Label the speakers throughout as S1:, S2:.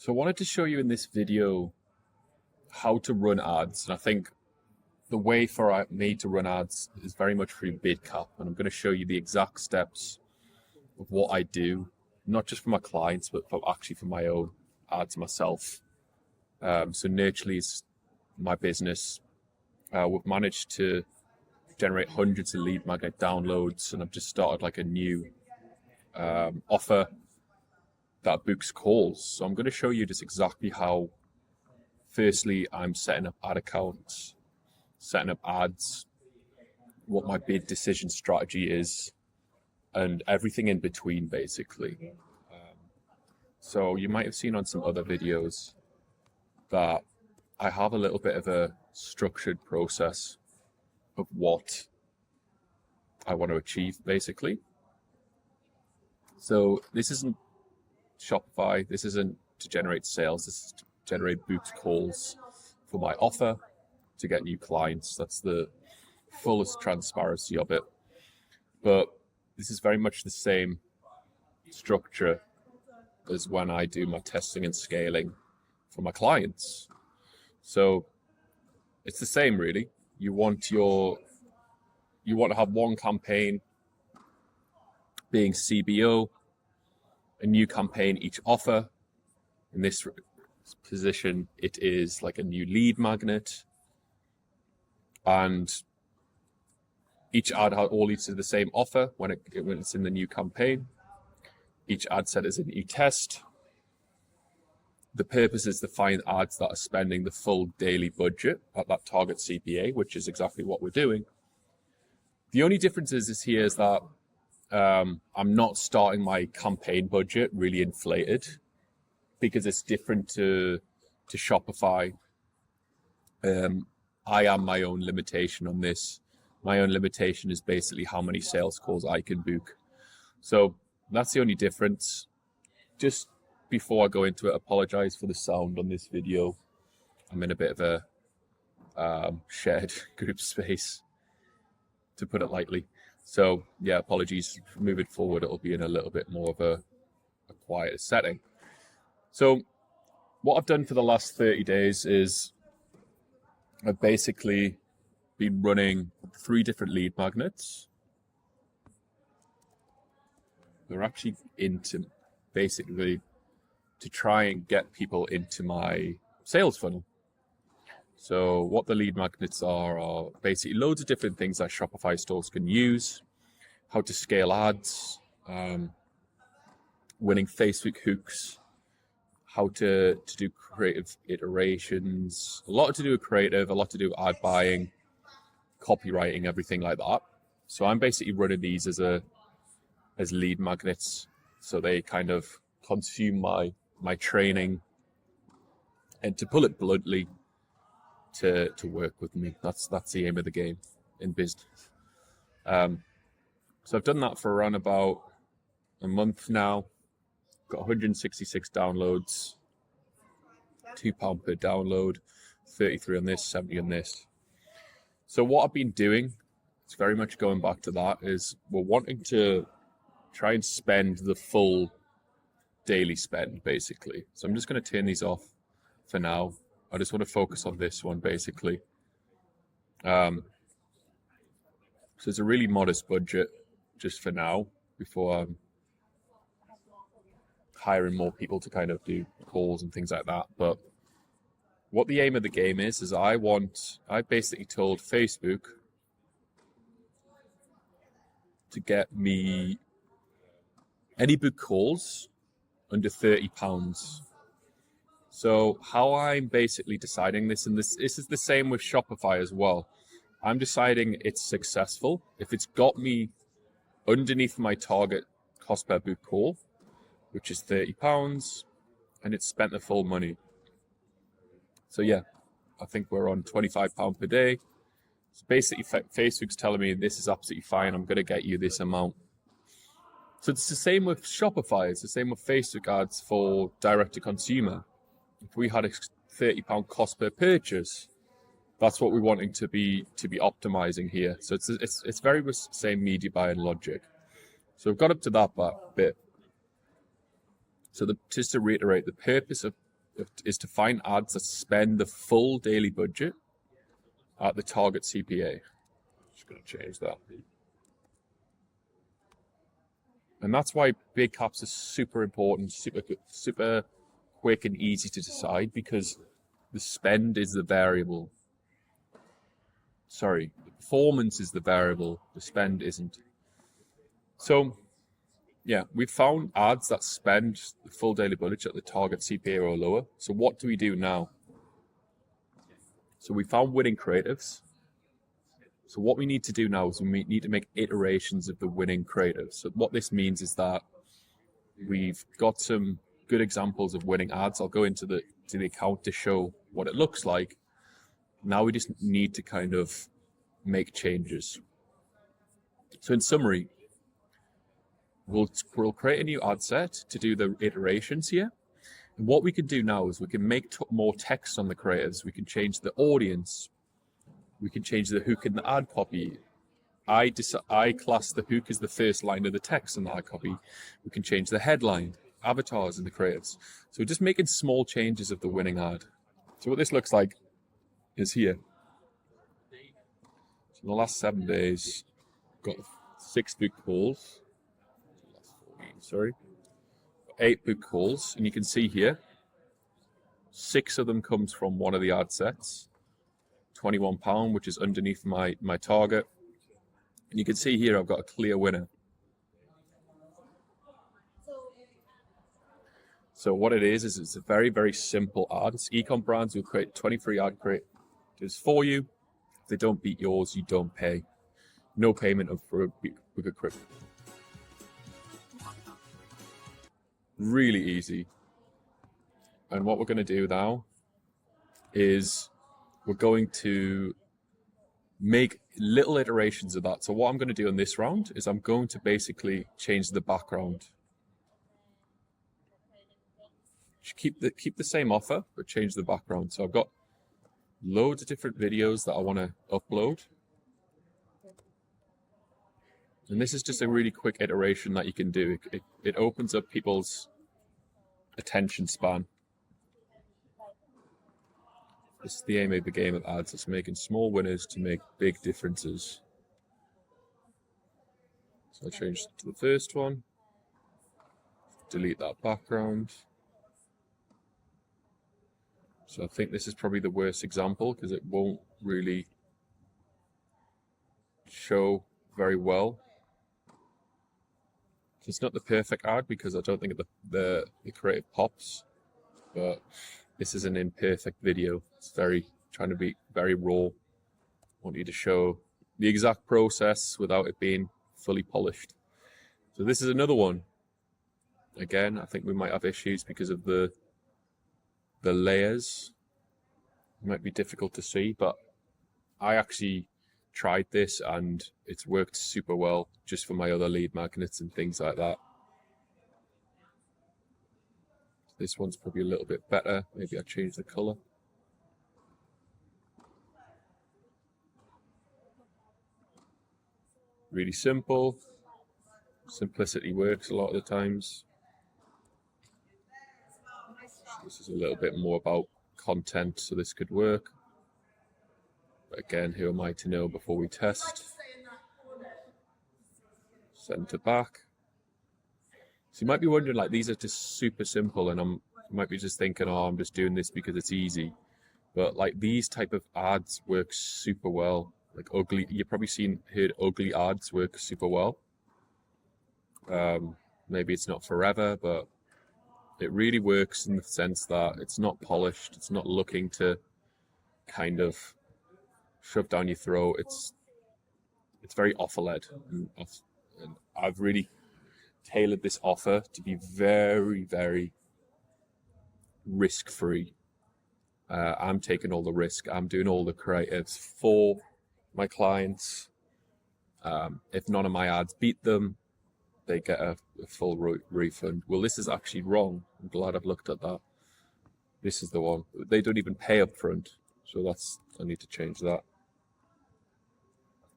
S1: So I wanted to show you in this video how to run ads. And I think the way for me to run ads is very much through BidCap. And I'm going to show you the exact steps of what I do, not just for my clients, but actually for my own ads myself. So Nurturely is my business. We've managed to generate hundreds of lead magnet downloads, and I've just started like a new offer that books calls. So I'm going to show you just exactly how, firstly, I'm setting up ad accounts, setting up ads, what my bid decision strategy is, and everything in between, basically. So you might have seen on some other videos that I have a little bit of a structured process of what I want to achieve, basically. So this isn't Shopify, this isn't to generate sales, this is to generate booked calls for my offer to get new clients. That's the fullest transparency of it. But this is very much the same structure as when I do my testing and scaling for my clients. So it's the same, really. You want to have one campaign being CBO, a new campaign each offer. In this position, it is like a new lead magnet, and each ad all leads to the same offer when it's in the new campaign. Each ad set is a new test. The purpose is to find ads that are spending the full daily budget at that target CPA, which is exactly what we're doing. The only difference is that I'm not starting my campaign budget really inflated, because it's different to Shopify. I am my own limitation on this. My own limitation is basically how many sales calls I can book. So that's the only difference. Just before I go into it, apologize for the sound on this video. I'm in a bit of a shared group space, to put it lightly. So yeah, apologies. Moving forward, it'll be in a little bit more of a quieter setting. So what I've done for the last 30 days is I've basically been running 3 different lead magnets. They're actually into basically to try and get people into my sales funnel. So what the lead magnets are basically loads of different things that Shopify stores can use, how to scale ads, winning Facebook hooks, how to do creative iterations, a lot to do with creative, a lot to do with ad buying, copywriting, everything like that. So I'm basically running these as lead magnets, so they kind of consume my training, and to pull it bluntly, to work with me. That's the aim of the game in business. So I've done that for around about a month now. Got 166 downloads, £2 per download, 33 on this, 70 on this. So what I've been doing, it's very much going back to that, is we're wanting to try and spend the full daily spend, basically. So I'm just going to turn these off for now. I just want to focus on this one, basically. So it's a really modest budget just for now, before I'm hiring more people to kind of do calls and things like that. But what the aim of the game is I basically told Facebook to get me any book calls under £30. So how I'm basically deciding this, and this is the same with Shopify as well, I'm deciding it's successful if it's got me underneath my target cost per book call, which is £30, and it's spent the full money. So yeah, I think we're on £25 per day. So basically Facebook's telling me this is absolutely fine, I'm going to get you this amount. So it's the same with Shopify, it's the same with Facebook ads for direct to consumer. If we had a £30 cost per purchase, that's what we're wanting to be optimizing here. So it's very much the same media buying logic. So we've got up to that bit. So just to reiterate, the purpose of is to find ads that spend the full daily budget at the target CPA. Just going to change that. And that's why bid caps are super important, super quick and easy to decide, because the spend is the variable. Sorry, the performance is the variable, the spend isn't. So, yeah, we've found ads that spend the full daily budget at the target CPA or lower. So what do we do now? So we found winning creatives. So what we need to do now is we need to make iterations of the winning creatives. So what this means is that we've got some good examples of winning ads. I'll go into the account to show what it looks like. Now we just need to kind of make changes. So in summary, we'll create a new ad set to do the iterations here. And what we can do now is we can make more text on the creatives. We can change the audience. We can change the hook in the ad copy. I class the hook as the first line of the text in the ad copy. We can change the headline, avatars in the creatives. So we're just making small changes of the winning ad. So what this looks like is here. So in the last 7 days, got 6 book calls. 8 book calls, and you can see here 6 of them comes from one of the ad sets, £21, which is underneath my target. And you can see here I've got a clear winner. So what it is it's a very, very simple ad. It's Ecom Brands will create 23 ad creatives for you. If they don't beat yours, you don't pay. No payment of for a good crypto. Really easy. And what we're going to do now is we're going to make little iterations of that. So what I'm going to do in this round is I'm going to basically change the background. Keep the same offer, but change the background. So I've got loads of different videos that I want to upload. And this is just a really quick iteration that you can do. It opens up people's attention span. This is the aim of the game of ads. It's making small winners to make big differences. So I changed to the first one. Delete that background. So I think this is probably the worst example because it won't really show very well. So it's not the perfect ad because I don't think the creative pops, but this is an imperfect video. It's trying to be very raw. I want you to show the exact process without it being fully polished. So this is another one. Again, I think we might have issues because of the layers. It might be difficult to see, but I actually tried this and it's worked super well just for my other lead magnets and things like that. This one's probably a little bit better. Maybe I change the color. Really simple. Simplicity works a lot of the times. This is a little bit more about content, so this could work. But again, who am I to know before we test? Send to back. So you might be wondering, like, these are just super simple, and you might be just thinking, oh, I'm just doing this because it's easy. But like these type of ads work super well. Like ugly, you've probably heard ugly ads work super well. Maybe it's not forever, but it really works in the sense that it's not polished. It's not looking to kind of shove down your throat. It's very offer-led, and I've really tailored this offer to be very, very risk-free. I'm taking all the risk. I'm doing all the creatives for my clients. If none of my ads beat them, they get a full refund. Well, this is actually wrong. I'm glad I've looked at that. This is the one. They don't even pay up front. So I need to change that.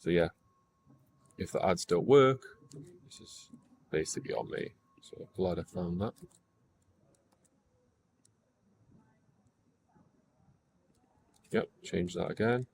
S1: So yeah, if the ads don't work, this is basically on me. So glad I found that. Yep, change that again.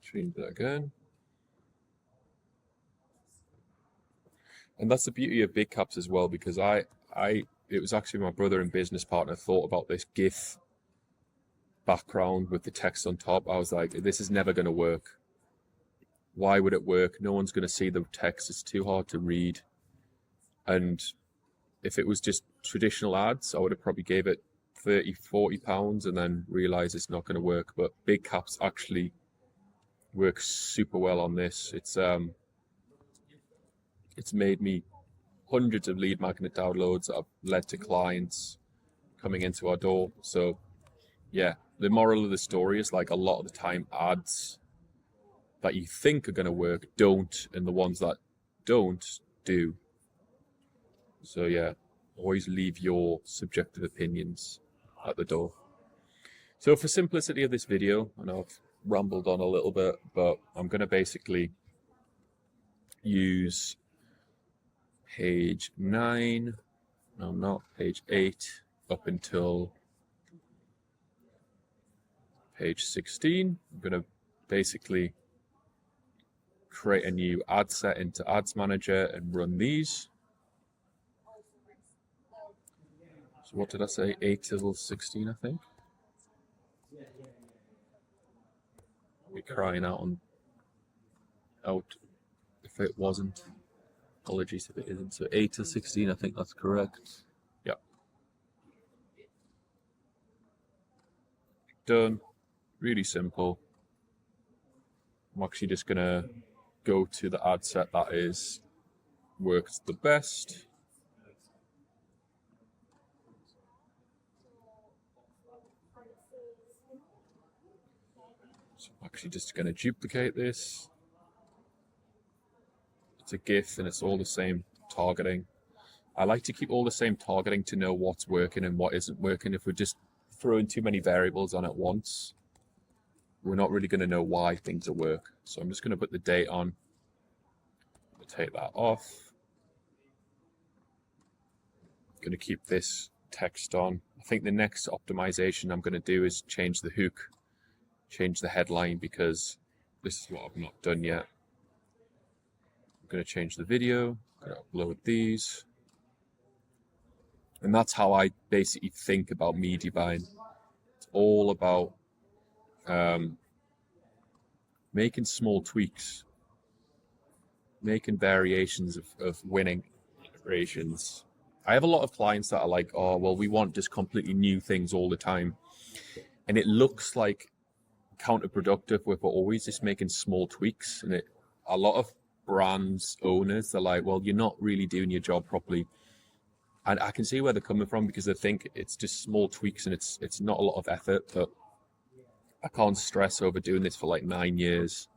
S1: Change that again. And that's the beauty of big caps as well, because it was actually my brother and business partner thought about this GIF background with the text on top. I was like, this is never going to work. Why would it work? No one's going to see the text. It's too hard to read. And if it was just traditional ads, I would have probably gave it 30, 40 pounds and then realized it's not going to work. But big caps actually work super well on this. It's made me hundreds of lead magnet downloads that have led to clients coming into our door. So yeah, the moral of the story is, like, a lot of the time ads that you think are going to work don't, and the ones that don't do. So yeah, always leave your subjective opinions at the door. So for simplicity of this video, I know I've rambled on a little bit, but I'm going to basically use page 9, no, not page 8, up until page 16. I'm going to basically create a new ad set into Ads Manager and run these. So what did I say? 8 till 16, I think. Be crying out if it wasn't. Apologies if it isn't. So 8 to 16, I think that's correct. Yeah. Done. Really simple. I'm actually just gonna go to the ad set that works the best. So I'm actually just gonna duplicate this. It's a GIF and it's all the same targeting. I like to keep all the same targeting to know what's working and what isn't working. If we're just throwing too many variables on at once, we're not really going to know why things are work. So I'm just going to put the date on. I'll take that off. I'm going to keep this text on. I think the next optimization I'm going to do is change the hook, change the headline, because this is what I've not done yet. I'm going to change the video, I'm going to upload these. And that's how I basically think about media buying. It's all about making small tweaks, making variations of winning iterations. I have a lot of clients that are like, oh, well, we want just completely new things all the time. And it looks like counterproductive. We're always just making small tweaks. And a lot of brands owners are like, well, you're not really doing your job properly. And I can see where they're coming from, because they think it's just small tweaks and it's not a lot of effort. But I can't stress over doing this for like 9 years.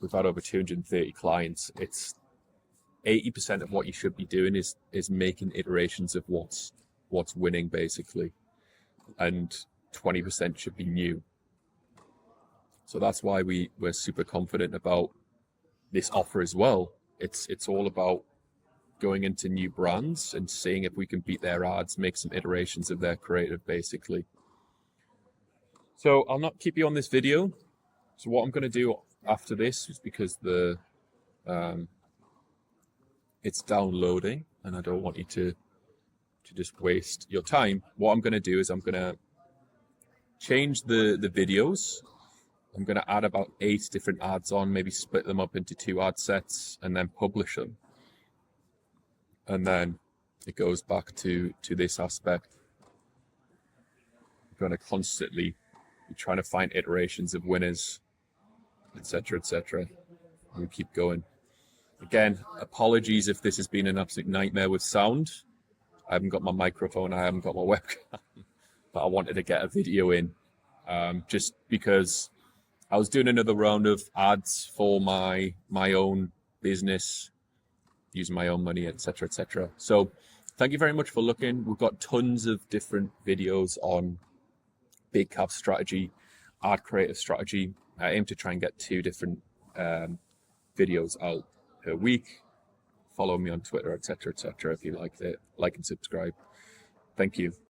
S1: We've had over 230 clients. It's 80% of what you should be doing is making iterations of what's winning, basically, and 20% should be new. So that's why we're super confident about this offer as well. It's all about going into new brands and seeing if we can beat their ads, make some iterations of their creative, basically. So I'll not keep you on this video. So what I'm going to do after this is, because it's downloading and I don't want you to just waste your time. What I'm going to do is I'm going to change the videos. I'm going to add about 8 different ads on, maybe split them up into 2 ad sets and then publish them. And then it goes back to this aspect. I'm going to constantly be trying to find iterations of winners, etc., etc. And we keep going. Again, apologies if this has been an absolute nightmare with sound. I haven't got my microphone, I haven't got my webcam, but I wanted to get a video in, just because I was doing another round of ads for my own business, using my own money, etc., etc. So thank you very much for looking. We've got tons of different videos on big cap strategy, ad creative strategy. I aim to try and get 2 different videos out per week follow me on Twitter, etc., etc. If you liked it, like and subscribe. Thank you.